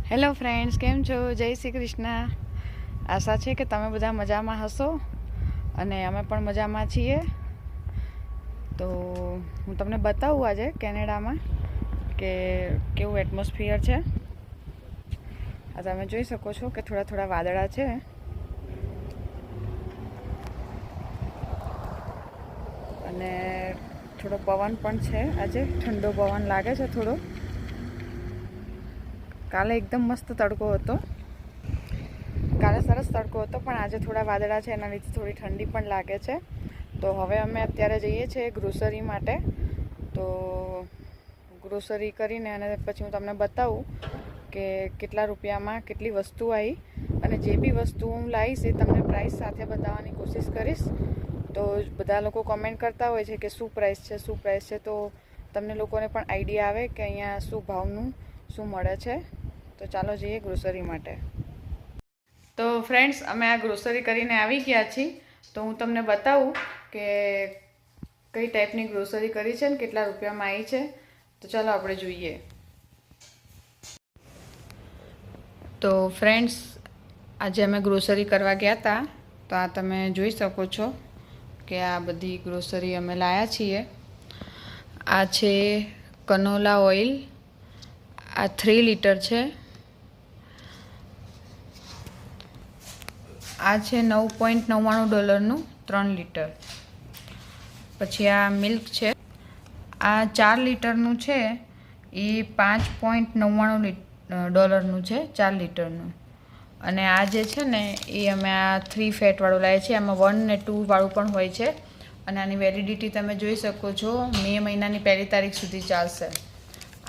Hello friends, કેમ છો? જય શ્રી કૃષ્ણ. આશા છે કે તમે બધા મજામાં હશો અને અમે પણ મજામાં છીએ. તો હું તમને બતાવું આજે કેનેડામાં કે કેવું એટમોસ્ફિયર છે. આ તમે જોઈ શકો છો કે થોડા થોડા વાદળા છે અને થોડો પવન પણ છે. આજે ઠંડો પવન લાગે છે થોડો. કાલે એકદમ મસ્ત તડકો હતો, કાલે સરસ તડકો હતો, પણ આજે થોડા વાદળા છે, એના લીધે થોડી ઠંડી પણ લાગે છે. તો હવે અમે અત્યારે જઈએ છીએ ગ્રોસરી માટે. તો ગ્રોસરી કરીને અને પછી હું તમને બતાવું કે કેટલા રૂપિયામાં કેટલી વસ્તુ આવી, અને જે બી વસ્તુ હું લાવીશ એ તમને પ્રાઇસ સાથે બતાવવાની કોશિશ કરીશ. તો બધા લોકો કમેન્ટ કરતા હોય છે કે શું પ્રાઇસ છે, શું પ્રાઇસ છે, તો તમને લોકોને પણ આઈડિયા આવે કે અહીંયા શું ભાવનું શું મળે છે. તો ચાલો જઈએ ગ્રોસરી માટે. તો ફ્રેન્ડ્સ, અમે આ ગ્રોસરી કરીને આવી ગયા છીએ. તો હું તમને બતાવું કે કઈ ટાઈપની ગ્રોસરી કરી છે ને કેટલા રૂપિયામાં આવી છે. તો ચાલો આપણે જોઈએ. તો ફ્રેન્ડ્સ, આજે અમે ગ્રોસરી કરવા ગયા હતા. તો આ તમે જોઈ શકો છો કે આ બધી ગ્રોસરી અમે લાવ્યા છીએ. આ છે કનોલા ઓઇલ, આ 3 લીટર છે. આ છે $9.99 3 લીટર. પછી આ મિલ્ક છે, આ 4 લીટરનું છે, એ $5.99 છે 4 લીટરનું. અને આ જે છે ને એ અમે આ 3 ફેટવાળું લાવીએ છીએ. આમાં 1 ને 2 વાળું પણ હોય છે. અને આની વેલિડિટી તમે જોઈ શકો છો, મે મહિનાની 1 તારીખ સુધી ચાલશે.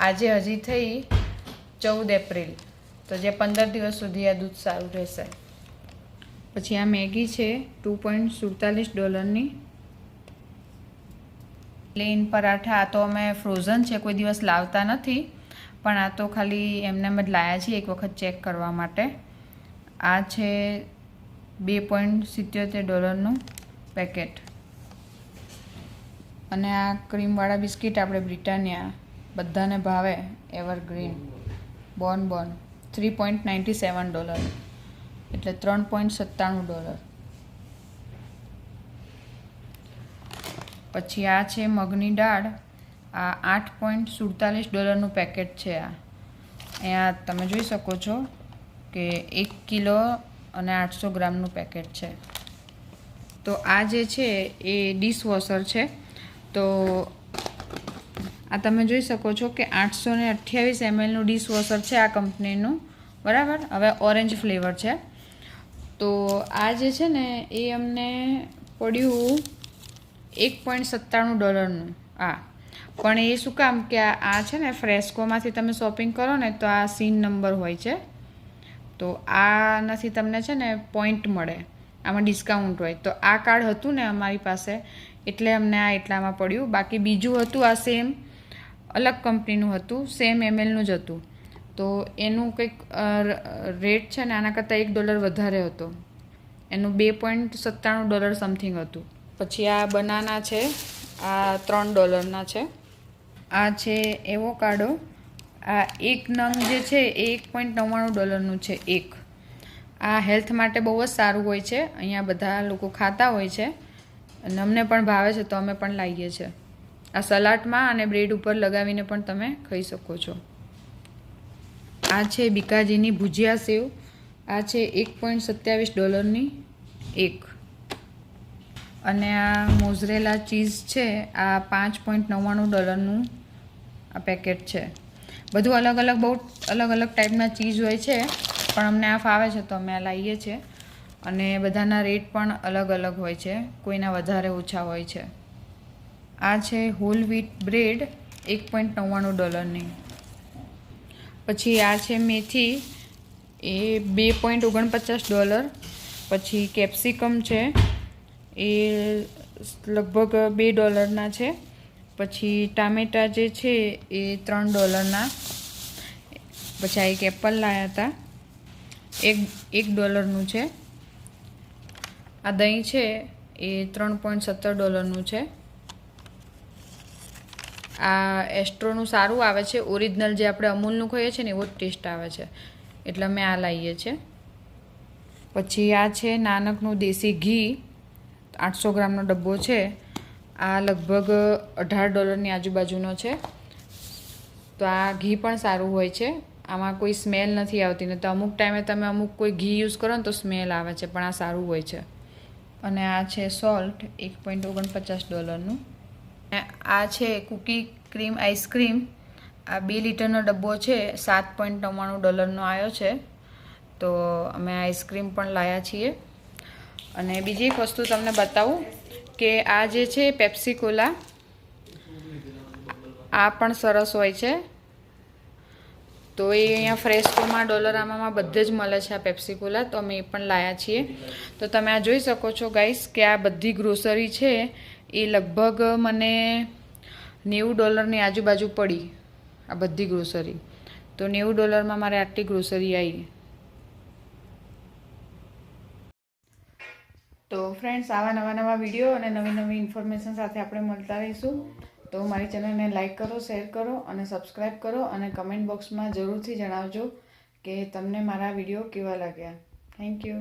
આજે હજી થઈ 14 એપ્રિલ, તો જે 15 દિવસ સુધી આ દૂધ સારું રહેશે. પછી આ મેગી છે $2.47ની. પ્લેન પરાઠા, આ તો અમે ફ્રોઝન છે, કોઈ દિવસ લાવતા નથી, પણ આ તો ખાલી એમને જ લાવ્યા છીએ એક વખત ચેક કરવા માટે. આ છે $2.77નું પેકેટ. અને આ ક્રીમવાળા બિસ્કિટ આપણે બ્રિટાનિયા બધાને ભાવે, એવરગ્રીન બોન $3.97, એટલે $3.97. પછી આ છે મગની દાળ, આ $8.47નું પેકેટ છે. આ અહીંયા તમે જોઈ શકો છો કે 1 કિલો અને 800 ગ્રામનું પેકેટ છે. તો આ જે છે એ ડિશવોશર છે. તો આ તમે જોઈ શકો છો કે 828 mlનું ડિશવોશર છે આ કંપનીનું, બરાબર. હવે ઓરેન્જ ફ્લેવર છે. તો આ જે છે ને એ અમને પડ્યું $1.97નું. આ પણ એ શું કામ કે આ છે ને ફ્રેસ્કોમાંથી તમે શોપિંગ કરો ને તો આ સીન નંબર હોય છે. તો આનાથી તમને છે ને પોઈન્ટ મળે, આમાં ડિસ્કાઉન્ટ હોય. તો આ કાર્ડ હતું ને અમારી પાસે, એટલે અમને આ એટલામાં પડ્યું. બાકી બીજું હતું, આ સેમ અલગ કંપનીનું હતું, સેમ mlનું જ હતું. તો એનું કંઈક રેટ છે ને આના કરતાં $1 વધારે હતો. એનું $2.97 સમથિંગ હતું. પછી આ બનાના છે, આ $3ના છે. આ છે એવોકાડો, આ એક નંગ જે છે એ $1.99નું છે એક. આ હેલ્થ માટે બહુ જ સારું હોય છે. અહીંયા બધા લોકો ખાતા હોય છે અને અમને પણ ભાવે છે, તો અમે પણ લાવીએ છીએ. આ સલાડમાં અને બ્રેડ ઉપર લગાવીને પણ તમે ખાઈ શકો છો. આ છે બીકાજીની ભુજિયા સેવ, આ છે $1.27ની એક. અને આ મોઝરેલા ચીઝ છે, આ $5.99નું આ પેકેટ છે. બધું અલગ અલગ, બહુ અલગ અલગ ટાઈપના ચીઝ હોય છે, પણ અમને આ ફાવે છે તો અમે આ લાવીએ છીએ. અને બધાના રેટ પણ અલગ અલગ હોય છે, કોઈના વધારે ઓછા હોય છે. આ છે હોલ વ્હીટ બ્રેડ $1.99ની. પછી આ છે મેથી, એ $2.49. પછી કેપ્સિકમ છે, એ લગભગ $2ના છે. પછી ટામેટા જે છે એ $3ના. પછી આ એક એપલ લાવ્યા હતા, $1નું છે. આ દહીં છે એ $3.17નું છે. આ એસ્ટ્રોનું સારું આવે છે, ઓરિજિનલ જે આપણે અમૂલનું ખાઈએ છીએ ને એવો જ ટેસ્ટ આવે છે. એટલે અમે આ લાવીએ છીએ. પછી આ છે નાનકનું દેશી ઘી, 800 ગ્રામનો ડબ્બો છે. આ લગભગ $18 આજુબાજુનો છે. તો આ ઘી પણ સારું હોય છે, આમાં કોઈ સ્મેલ નથી આવતી. ને તો અમુક ટાઈમે તમે અમુક કોઈ ઘી યુઝ કરો ને તો સ્મેલ આવે છે, પણ આ સારું હોય છે. અને આ છે સોલ્ટ, $1.49નું. આ છે કૂકી ક્રીમ આઈસક્રીમ, આ 2 લીટરનો ડબ્બો છે, $7.99નો આવ્યો છે. તો અમે આઈસ્ક્રીમ પણ લાવ્યા છીએ. અને બીજી એક વસ્તુ તમને બતાવું કે આ જે છે પેપ્સી કોલા, આ પણ સરસ હોય છે. તો એ અહીંયા ફ્રેસ્કોમાં, ડોલરામામાં બધે જ મળે છે આ પેપ્સી કોલા, તો અમે એ પણ લાવ્યા છીએ. તો તમે આ જોઈ શકો છો ગાઈસ કે આ બધી ગ્રોસરી છે એ લગભગ મને $90 આજુબાજુ પડી, આ બધી ગ્રોસરી. તો $90 મારે આટલી ગ્રોસરી આવી. તો ફ્રેન્ડ્સ, આવા નવા વિડીયો અને નવી ઇન્ફોર્મેશન સાથે આપણે મળતા રહીશું. તો મારી ચેનલને લાઇક કરો, શેર કરો અને સબસ્ક્રાઈબ કરો. અને કમેન્ટ બોક્સમાં જરૂરથી જણાવજો કે તમને મારા વિડીયો કેવા લાગ્યા. Thank you.